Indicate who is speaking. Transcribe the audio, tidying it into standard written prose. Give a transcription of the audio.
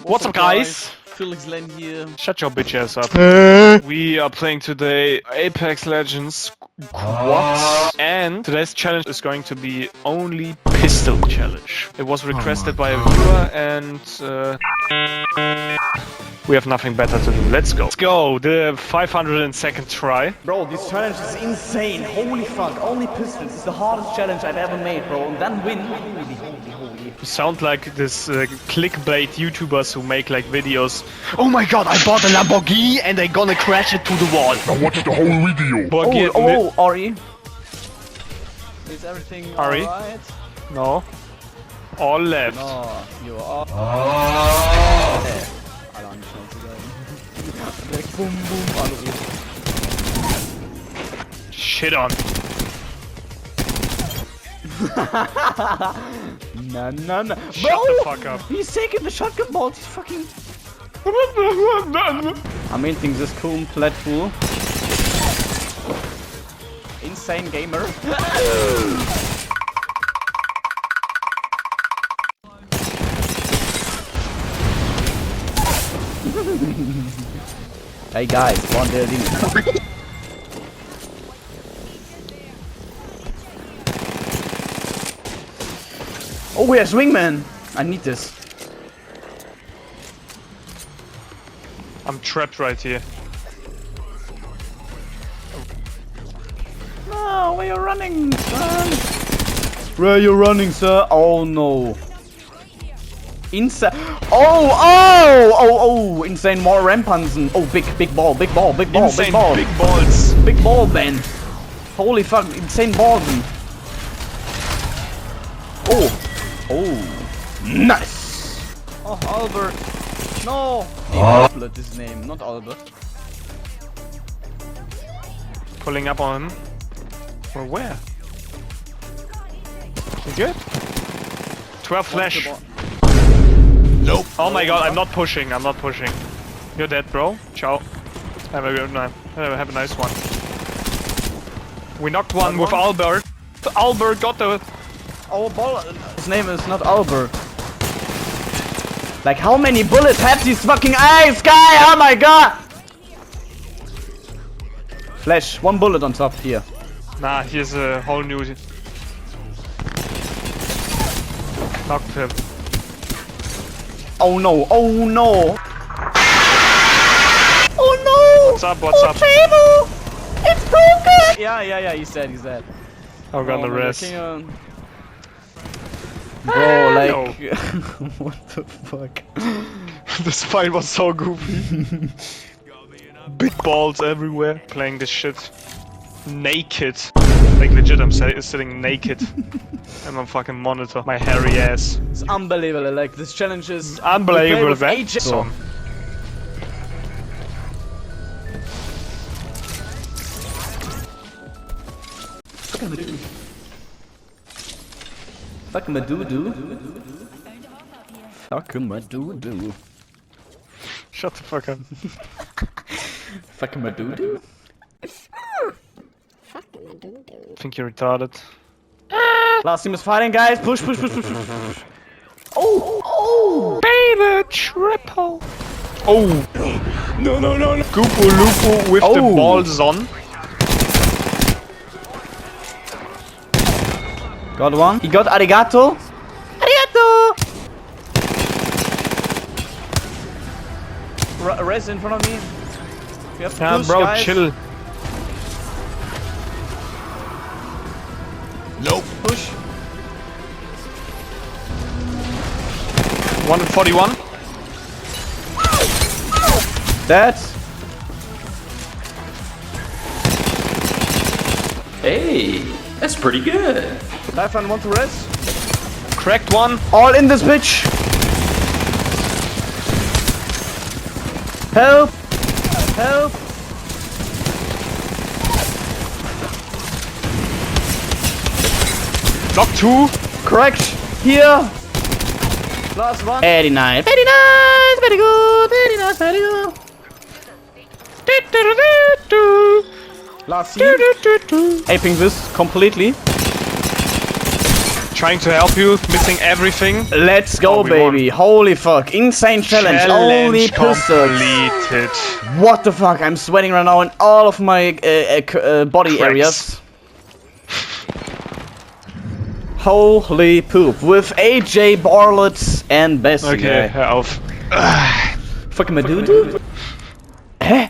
Speaker 1: What's up, guys?
Speaker 2: Felix Len here.
Speaker 1: Shut your bitch ass up. We are playing today Apex Legends Quad, and today's challenge is going to be only pistol challenge. It was requested by a viewer, and we have nothing better to do. Let's go. Let's go. The 502nd try.
Speaker 2: Bro, this challenge is insane. Holy fuck. Only pistols. It's the hardest challenge I've ever made, bro. And then win. Holy.
Speaker 1: You sound like this clickbait YouTubers who make like videos. Oh my god, I bought a Lamborghini and I'm gonna crash it to the wall.
Speaker 3: I watched the whole video.
Speaker 2: Ari. Is everything
Speaker 1: Ari?
Speaker 2: alright?
Speaker 1: No. All left.
Speaker 2: No, you are. Alle an die Schnauze gehalten. Direkt boom, alle oben.
Speaker 1: Shit on.
Speaker 2: Na.
Speaker 1: Shut the fuck up.
Speaker 2: He's taking the shotgun bolts. He's fucking. I mean, things is komplett cool. Insane gamer. Hey guys, one there. Oh, we have wingman. I need this.
Speaker 1: I'm trapped right here.
Speaker 2: No, where you running, son? Where you running, sir? Oh no. Insane. Oh! Insane more rampansen. Oh, big ball.
Speaker 1: Insane big balls.
Speaker 2: Big ball, man. Holy fuck, insane balls. Oh, nice. Oh, Albert. No. Albert is his name, not Albert.
Speaker 1: Pulling up on him. Or where? You good? 12 flash.
Speaker 3: Nope.
Speaker 1: Oh my god, I'm not pushing. You're dead, bro. Ciao. Have a good night. Have a nice one. We knocked one with Albert. Albert got the...
Speaker 2: Our ball. His name is not Albert. Like, how many bullets have these fucking eyes, guy? Oh my god! Flash, one bullet on top here.
Speaker 1: Nah, here's a whole new... Knocked him.
Speaker 2: Oh no! Oh no!
Speaker 1: What's up?
Speaker 2: Table! It's broken! Yeah, he's dead.
Speaker 1: I'm gonna rest.
Speaker 2: Bro, like...
Speaker 1: No.
Speaker 2: What the fuck?
Speaker 1: This fight was so goofy. Big balls everywhere. Playing this shit naked. Like legit, I'm sitting naked. And on fucking monitor. My hairy ass.
Speaker 2: It's unbelievable, like this challenge is...
Speaker 1: Unbelievable, that song.
Speaker 2: Fuck my doo-doo. Fuck my doo-doo.
Speaker 1: Shut the fuck up.
Speaker 2: Fuck my doo-doo.
Speaker 1: Think you're retarded.
Speaker 2: Last team is fighting, guys. Push. Oh!
Speaker 1: Baby triple. Oh. No. Goopouloopou with the balls on.
Speaker 2: Got one. He got arigato. Res in front of me. We have to push,
Speaker 1: bro,
Speaker 2: guys.
Speaker 1: chill.
Speaker 3: Nope.
Speaker 2: Push.
Speaker 1: 141.
Speaker 2: Dead.
Speaker 4: Hey, that's pretty good.
Speaker 2: Life and want to res.
Speaker 1: Cracked one.
Speaker 2: All in this bitch. Help.
Speaker 1: Knock two.
Speaker 2: Correct. Here. Last one. Very nice. Very good. Last scene. Aping this completely.
Speaker 1: Trying to help you, missing everything.
Speaker 2: Let's go,
Speaker 1: Oh, we
Speaker 2: baby. Holy fuck. Insane challenge. Only pistols.
Speaker 1: completed.
Speaker 2: What the fuck? I'm sweating right now in all of my body
Speaker 1: Cracks.
Speaker 2: areas. Holy poop. With AJ, Barlett, and Bessie.
Speaker 1: Okay, hör auf.
Speaker 2: Fuck my dude. Hä?